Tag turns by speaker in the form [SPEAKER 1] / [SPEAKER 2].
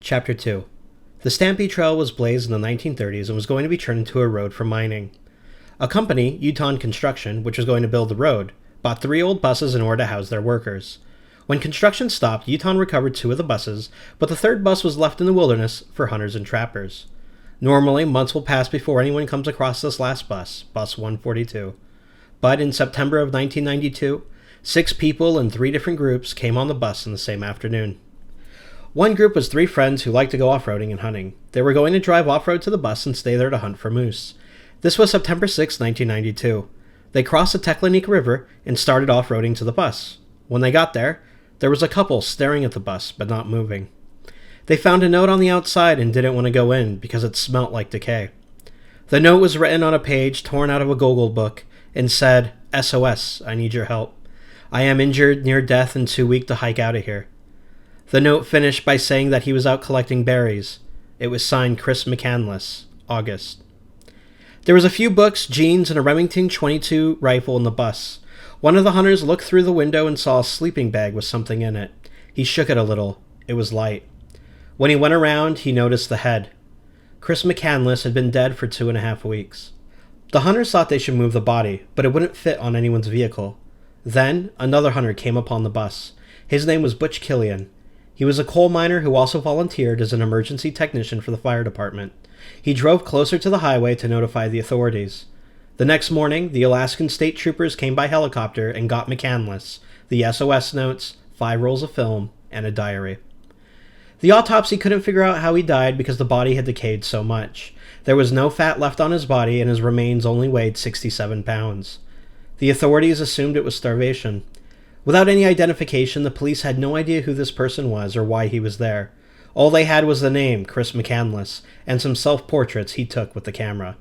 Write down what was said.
[SPEAKER 1] Chapter 2. The Stampede Trail was blazed in the 1930s and was going to be turned into a road for mining. A company, Yutan Construction, which was going to build the road, bought 3 old buses in order to house their workers. When construction stopped, Yutan recovered 2 of the buses, but the 3rd bus was left in the wilderness for hunters and trappers. Normally, months will pass before anyone comes across this last bus, Bus 142. But in September of 1992, 6 people in 3 different groups came on the bus in the same afternoon. One group was 3 friends who liked to go off-roading and hunting. They were going to drive off-road to the bus and stay there to hunt for moose. This was September 6, 1992. They crossed the Teklinika River and started off-roading to the bus. When they got there was a couple staring at the bus but not moving. They found a note on the outside and didn't want to go in because it smelt like decay. The note was written on a page torn out of a Gogol book and said, "SOS, I need your help. I am injured, near death, and too weak to hike out of here." The note finished by saying that he was out collecting berries. It was signed Chris McCandless, August. There was a few books, jeans, and a Remington 22 rifle in the bus. One of the hunters looked through the window and saw a sleeping bag with something in it. He shook it a little. It was light. When he went around, he noticed the head. Chris McCandless had been dead for 2.5 weeks. The hunters thought they should move the body, but it wouldn't fit on anyone's vehicle. Then, another hunter came upon the bus. His name was Butch Killian. He was a coal miner who also volunteered as an emergency technician for the fire department. He drove closer to the highway to notify the authorities. The next morning, the Alaskan state troopers came by helicopter and got McCandless, the SOS notes, 5 rolls of film, and a diary. The autopsy couldn't figure out how he died because the body had decayed so much. There was no fat left on his body and his remains only weighed 67 pounds. The authorities assumed it was starvation. Without any identification, the police had no idea who this person was or why he was there. All they had was the name, Chris McCandless, and some self-portraits he took with the camera.